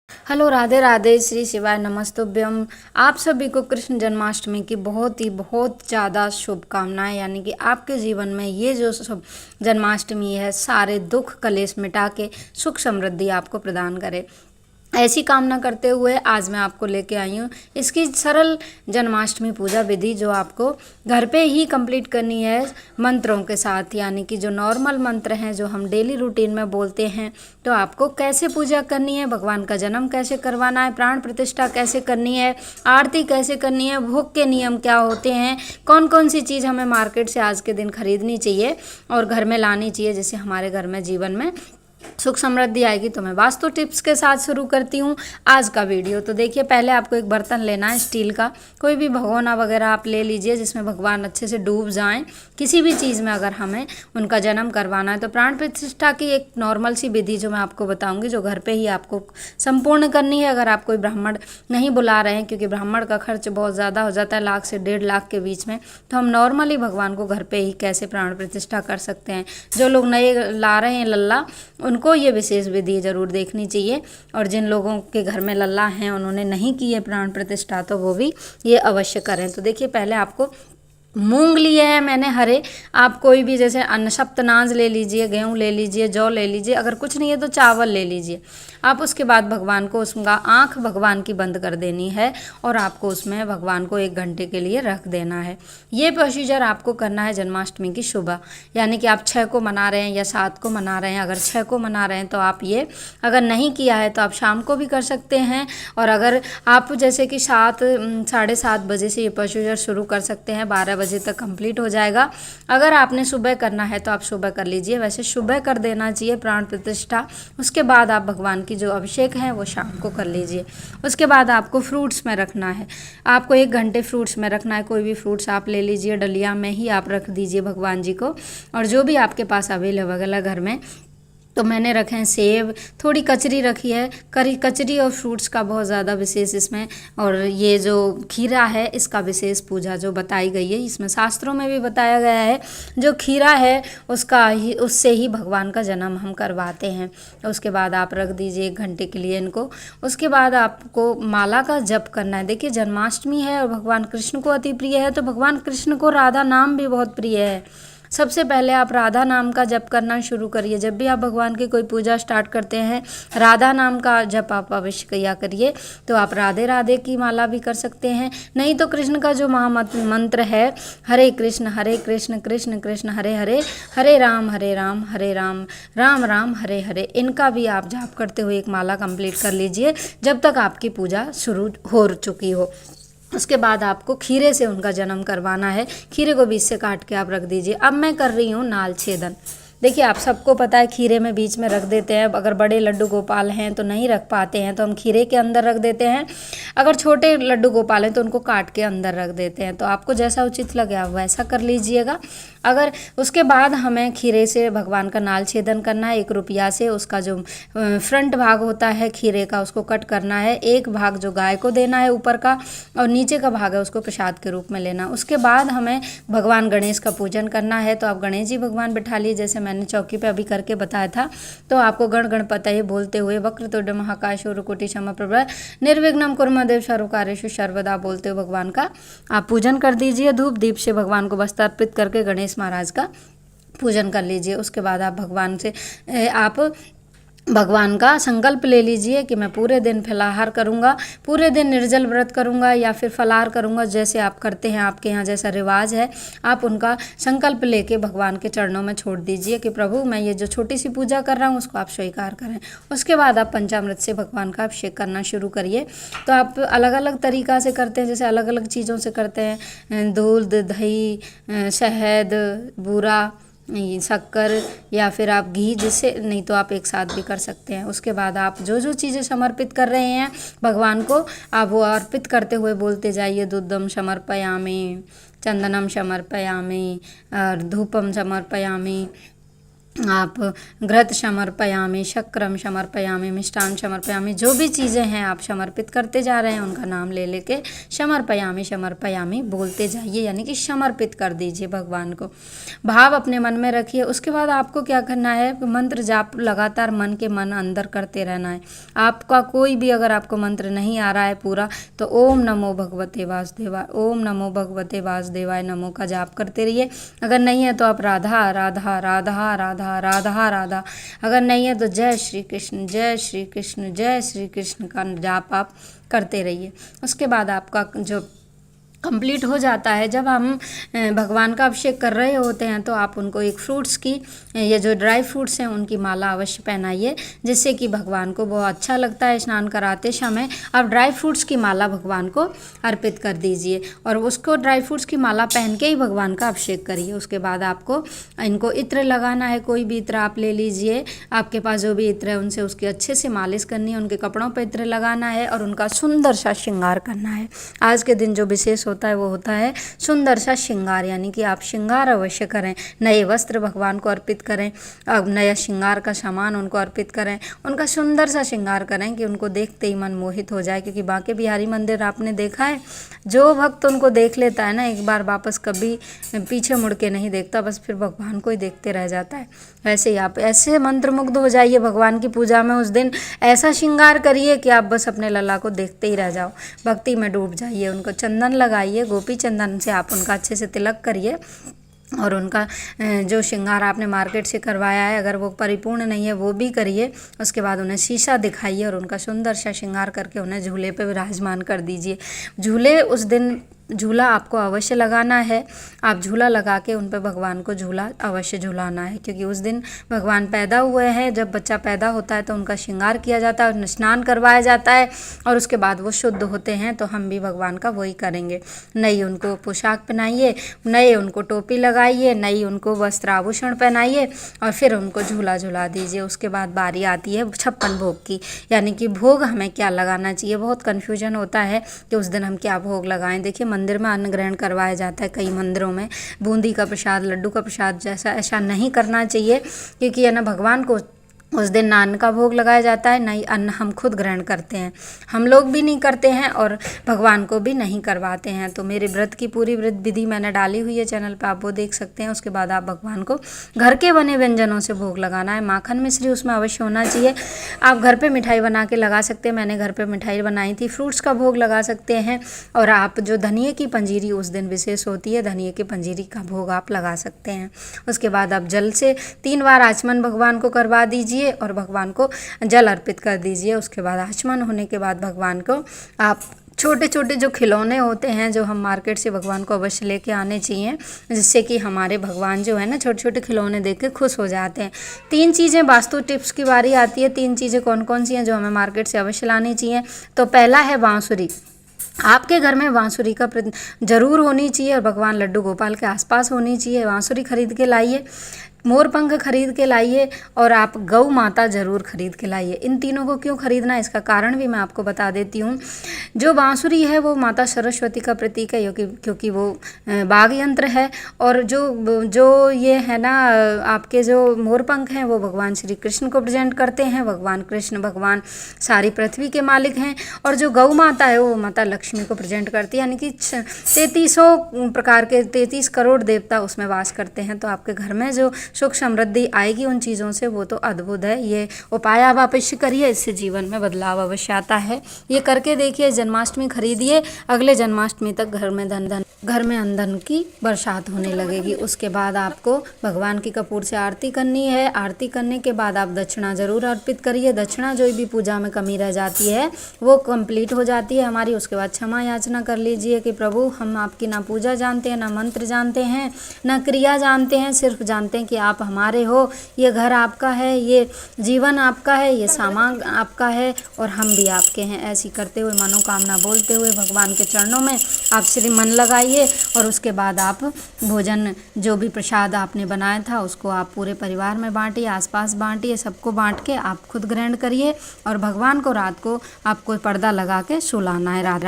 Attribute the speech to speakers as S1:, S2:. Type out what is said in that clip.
S1: Hello, Radhe Radhe, Shri शिवाय नमस्तुभ्यम। आप सभी को कृष्ण जन्माष्टमी की बहुत ज़्यादा शुभकामनाएं। यानी कि आपके जीवन में ये जो शुभ जन्माष्टमी है, सारे दुख कलेश मिटा के सुख समृद्धि आपको प्रदान करे, ऐसी कामना करते हुए आज मैं आपको लेके आई हूँ इसकी सरल जन्माष्टमी पूजा विधि, जो आपको घर पे ही कंप्लीट करनी है मंत्रों के साथ। यानी कि जो नॉर्मल मंत्र हैं जो हम डेली रूटीन में बोलते हैं, तो आपको कैसे पूजा करनी है, भगवान का जन्म कैसे करवाना है, प्राण प्रतिष्ठा कैसे करनी है, आरती कैसे करनी है, भोग के नियम क्या होते हैं, कौन कौन सी चीज़ हमें मार्केट से आज के दिन खरीदनी चाहिए और घर में लानी चाहिए, जिससे हमारे घर में जीवन में सुख समृद्धि आएगी। तो मैं वास्तु टिप्स के साथ शुरू करती हूँ आज का वीडियो। तो देखिए, पहले आपको एक बर्तन लेना है स्टील का, कोई भी भगोना वगैरह आप ले लीजिए जिसमें भगवान अच्छे से डूब जाएं। किसी भी चीज़ में अगर हमें उनका जन्म करवाना है, तो प्राण प्रतिष्ठा की एक नॉर्मल सी विधि जो मैं आपको बताऊंगी, जो घर पे ही आपको संपूर्ण करनी है। अगर आप कोई ब्राह्मण नहीं बुला रहे हैं, क्योंकि ब्राह्मण का खर्च बहुत ज़्यादा हो जाता है, 1 लाख से 1.5 लाख के बीच में, तो हम नॉर्मली भगवान को घर पे ही कैसे प्राण प्रतिष्ठा कर सकते हैं। जो लोग नए ला रहे हैं लल्ला, उनको ये विशेष विधि ज़रूर देखनी चाहिए, और जिन लोगों के घर में लल्ला हैं, उन्होंने नहीं की है प्राण प्रतिष्ठा, तो वो भी ये अवश्य करें। तो देखिए, पहले आपको मूंग लिए हैं मैंने हरे, आप कोई भी जैसे अन्न सप्तनाज ले लीजिए, गेहूँ ले लीजिए, जौ ले लीजिए, अगर कुछ नहीं है तो चावल ले लीजिए आप। उसके बाद भगवान को उसका आँख भगवान की बंद कर देनी है, और आपको उसमें भगवान को 1 घंटे के लिए रख देना है। ये प्रोसीजर आपको करना है जन्माष्टमी की सुबह। यानी कि आप 6 को मना रहे हैं या 7 को मना रहे हैं, अगर 6 को मना रहे हैं तो आप ये, अगर नहीं किया है तो आप शाम को भी कर सकते हैं, और अगर आप जैसे कि 7 साढ़े 7 बजे से ये प्रोसीजर शुरू कर सकते हैं, 12 बजे तक कंप्लीट हो जाएगा। अगर आपने सुबह करना है तो आप सुबह कर लीजिए, वैसे सुबह कर देना चाहिए प्राण प्रतिष्ठा। उसके बाद आप भगवान की जो अभिषेक है वो शाम को कर लीजिए। उसके बाद आपको फ्रूट्स में रखना है, आपको 1 घंटे फ्रूट्स में रखना है। कोई भी फ्रूट्स आप ले लीजिए, डलिया में ही आप रख दीजिए भगवान जी को, और जो भी आपके पास अवेलेबल है घर में। तो मैंने रखे हैं सेब, थोड़ी कचरी रखी है, कचरी और फ्रूट्स का बहुत ज़्यादा विशेष इसमें, और ये जो खीरा है इसका विशेष पूजा जो बताई गई है, इसमें शास्त्रों में भी बताया गया है। जो खीरा है उससे ही भगवान का जन्म हम करवाते हैं। उसके बाद आप रख दीजिए 1 घंटे के लिए इनको। उसके बाद आपको माला का जप करना है। देखिए, जन्माष्टमी है और भगवान कृष्ण को अति प्रिय है, तो भगवान कृष्ण को राधा नाम भी बहुत प्रिय है। सबसे पहले आप राधा नाम का जप करना शुरू करिए। जब भी आप भगवान की कोई पूजा स्टार्ट करते हैं, राधा नाम का जप आप अवश्य किया करिए। तो आप राधे राधे की माला भी कर सकते हैं, नहीं तो कृष्ण का जो महामंत्र है, हरे कृष्ण कृष्ण कृष्ण हरे हरे, हरे राम हरे राम राम राम हरे हरे, इनका भी आप जाप करते हुए एक माला कंप्लीट कर लीजिए, जब तक आपकी पूजा शुरू हो चुकी हो। उसके बाद आपको खीरे से उनका जन्म करवाना है। खीरे को बीच से काट के आप रख दीजिए। अब मैं कर रही हूँ नाल छेदन। देखिए, आप सबको पता है खीरे में बीच में रख देते हैं, अगर बड़े लड्डू गोपाल हैं तो नहीं रख पाते हैं, तो हम खीरे के अंदर रख देते हैं। अगर छोटे लड्डू गोपाल हैं तो उनको काट के अंदर रख देते हैं। तो आपको जैसा उचित लगे आप वैसा कर लीजिएगा। अगर उसके बाद हमें खीरे से भगवान का नाल छेदन करना है। 1 रुपया से उसका जो फ्रंट भाग होता है खीरे का, उसको कट करना है। एक भाग जो गाय को देना है ऊपर का, और नीचे का भाग है उसको प्रसाद के रूप में लेना। उसके बाद हमें भगवान गणेश का पूजन करना है। तो आप गणेश जी भगवान बिठा लिए, जैसे मैंने चौकी पे अभी करके बताया था। तो आपको गणपतये बोलते हुए, वक्रतुंड महाकाय सूर्यकोटि समप्रभ निर्विघ्नं कुर्मदेव सर्वकार्येषु सर्वदा बोलते हुए भगवान का आप पूजन कर दीजिए। धूप दीप से भगवान को वस्त्र अर्पित करके गणेश महाराज का पूजन कर लीजिए। उसके बाद आप भगवान का संकल्प ले लीजिए कि मैं पूरे दिन फलाहार करूंगा, पूरे दिन निर्जल व्रत करूंगा, या फिर फलाहार करूंगा, जैसे आप करते हैं, आपके यहाँ जैसा रिवाज है। आप उनका संकल्प लेके भगवान के चरणों में छोड़ दीजिए कि प्रभु मैं ये जो छोटी सी पूजा कर रहा हूँ उसको आप स्वीकार करें। उसके बाद आप पंचामृत से भगवान का अभिषेक करना शुरू करिए। तो आप अलग अलग तरीक़ा से करते हैं, जैसे अलग अलग चीज़ों से करते हैं, दूध, दही, शहद, बूरा, शक्कर, या फिर आप घी, जिससे नहीं तो आप एक साथ भी कर सकते हैं। उसके बाद आप जो जो चीज़ें समर्पित कर रहे हैं भगवान को, आप वो अर्पित करते हुए बोलते जाइए, दुग्धम समर्पयामि, चंदनम समर्पयामि, और धूपम समर्पयामि, आप घृत समर्पयामि, शक्रम समर्पयामि, मिष्टान समर्पयामि, जो भी चीज़ें हैं आप समर्पित करते जा रहे हैं उनका नाम ले लेके समर्पयामि समर्पयामि बोलते जाइए, यानी कि समर्पित कर दीजिए भगवान को। भाव अपने मन में रखिए। उसके बाद आपको क्या करना है, मंत्र जाप लगातार मन के मन अंदर करते रहना है। आपका कोई भी अगर आपको मंत्र नहीं आ रहा है पूरा, तो ओम नमो भगवते वासुदेवाय, ओम नमो भगवते वासुदेवाय नमो का जाप करते रहिए। अगर नहीं है तो आप राधा राधा राधा राधा राधा राधा, अगर नहीं है तो जय श्री कृष्ण जय श्री कृष्ण जय श्री कृष्ण का जाप आप करते रहिए। उसके बाद आपका जो कंप्लीट हो जाता है, जब हम भगवान का अभिषेक कर रहे होते हैं तो आप उनको एक फ्रूट्स की, ये जो ड्राई फ्रूट्स हैं उनकी माला अवश्य पहनाइए, जिससे कि भगवान को बहुत अच्छा लगता है। स्नान कराते समय आप ड्राई फ्रूट्स की माला भगवान को अर्पित कर दीजिए और उसको ड्राई फ्रूट्स की माला पहन के ही भगवान का अभिषेक करिए। उसके बाद आपको इनको इत्र लगाना है, कोई भी इत्र आप ले लीजिए, आपके पास जो भी इत्र है उनसे उसकी अच्छे से मालिश करनी है, उनके कपड़ों पर इत्र लगाना है और उनका सुंदर सा श्रृंगार करना है। आज के दिन जो विशेष होता है वो होता है सुंदर सा श्रृंगार, यानी कि आप श्रृंगार अवश्य करें, नए वस्त्र भगवान को अर्पित करें, अब नया श्रृंगार का सामान उनको अर्पित करें, उनका सुंदर सा श्रृंगार करें कि उनको देखते ही मन मोहित हो जाए। क्योंकि बांके बिहारी मंदिर आपने देखा है, जो भक्त उनको देख लेता है ना एक बार, वापस कभी पीछे मुड़ के नहीं देखता, बस फिर भगवान को ही देखते रह जाता है। वैसे ही आप ऐसे मंत्रमुग्ध हो जाइए भगवान की पूजा में, उस दिन ऐसा श्रृंगार करिए कि आप बस अपने लल्ला को देखते ही रह जाओ, भक्ति में डूब जाइए। उनको चंदन लगाइए, गोपी चंदन से आप उनका अच्छे से तिलक करिए और उनका जो श्रृंगार आपने मार्केट से करवाया है अगर वो परिपूर्ण नहीं है वो भी करिए। उसके बाद उन्हें शीशा दिखाइए और उनका सुंदर सा श्रृंगार करके उन्हें झूले पे विराजमान कर दीजिए। झूले उस दिन झूला आपको अवश्य लगाना है, आप झूला लगा के उन पर भगवान को झूला अवश्य झूलाना है, क्योंकि उस दिन भगवान पैदा हुए हैं। जब बच्चा पैदा होता है तो उनका श्रृंगार किया जाता है, स्नान करवाया जाता है और उसके बाद वो शुद्ध होते हैं, तो हम भी भगवान का वही करेंगे। नई उनको पोशाक पहनाइए, नए उनको टोपी लगाइए, नई उनको वस्त्र आभूषण पहनाइए और फिर उनको झूला झूला दीजिए। उसके बाद बारी आती है 56 भोग की, यानी कि भोग हमें क्या लगाना चाहिए। बहुत कन्फ्यूजन होता है कि उस दिन हम क्या भोग लगाएं। देखिए मंदिर में अन्न ग्रहण करवाया जाता है, कई मंदिरों में बूंदी का प्रसाद, लड्डू का प्रसाद जैसा, ऐसा नहीं करना चाहिए, क्योंकि है ना भगवान को उस दिन ना अन्न का भोग लगाया जाता है, नहीं अन्न हम खुद ग्रहण करते हैं, हम लोग भी नहीं करते हैं और भगवान को भी नहीं करवाते हैं। तो मेरे व्रत की पूरी व्रत विधि मैंने डाली हुई है चैनल पे, आप वो देख सकते हैं। उसके बाद आप भगवान को घर के बने व्यंजनों से भोग लगाना है। माखन मिश्री उसमें अवश्य होना चाहिए। आप घर पे मिठाई बना के लगा सकते हैं, मैंने घर पे मिठाई बनाई थी। फ्रूट्स का भोग लगा सकते हैं और आप जो धनिए की पंजीरी उस दिन विशेष होती है, धनिए की पंजीरी का भोग आप लगा सकते हैं। उसके बाद आप जल से 3 बार आचमन भगवान को करवा दीजिए और भगवान को जल अर्पित कर दीजिए। उसके बाद आचमन होने के बाद भगवान को आप छोटे छोटे जो खिलौने होते हैं जो हम मार्केट से भगवान को अवश्य लेके आने चाहिए, जिससे कि हमारे भगवान जो है ना छोटे छोटे खिलौने देख के खुश हो जाते हैं। 3 चीज़ें वास्तु टिप्स की बारी आती है। 3 चीज़ें कौन कौन सी हैं जो हमें मार्केट से अवश्य लानी चाहिए। तो पहला है बांसुरी। आपके घर में बांसुरी का जरूर होनी चाहिए और भगवान लड्डू गोपाल के आसपास होनी चाहिए। बांसुरी खरीद के लाइए, मोर पंख खरीद के लाइए और आप गौ माता ज़रूर खरीद के लाइए। इन तीनों को क्यों खरीदना है इसका कारण भी मैं आपको बता देती हूँ। जो बांसुरी है वो माता सरस्वती का प्रतीक है, क्योंकि वो वाद्य यंत्र है, और जो ये है ना आपके जो मोर पंख हैं वो भगवान श्री कृष्ण को प्रेजेंट करते हैं। भगवान कृष्ण भगवान सारी पृथ्वी के मालिक हैं, और जो गौ माता है वो माता लक्ष्मी को प्रेजेंट करती है, यानी कि 3300 प्रकार के 33 करोड़ देवता उसमें वास करते हैं। तो आपके घर में जो सुख समृद्धि आएगी उन चीज़ों से, वो तो अद्भुत है। ये उपाय आप अवश्य करिए, इससे जीवन में बदलाव अवश्य आता है। ये करके देखिए, जन्माष्टमी खरीदिए, अगले जन्माष्टमी तक घर में अंधन की बरसात होने लगेगी। उसके बाद आपको भगवान की कपूर से आरती करनी है। आरती करने के बाद आप दक्षिणा जरूर अर्पित करिए। दक्षिणा जो भी पूजा में कमी रह जाती है वो कंप्लीट हो जाती है हमारी। उसके बाद क्षमा याचना कर लीजिए कि प्रभु हम आपकी ना पूजा जानते हैं, ना मंत्र जानते हैं, ना क्रिया जानते हैं, सिर्फ जानते हैं कि आप हमारे हो, ये घर आपका है, ये जीवन आपका है, ये सामान आपका है और हम भी आपके हैं। ऐसी करते हुए मनोकामना बोलते हुए भगवान के चरणों में आप श्री मन लगाइए और उसके बाद आप भोजन जो भी प्रसाद आपने बनाया था उसको आप पूरे परिवार में बांटिए, आसपास बांटिए, सबको बांट के आप खुद ग्रहण करिए और भगवान को रात को आपको पर्दा लगा के सुलाना है। राधा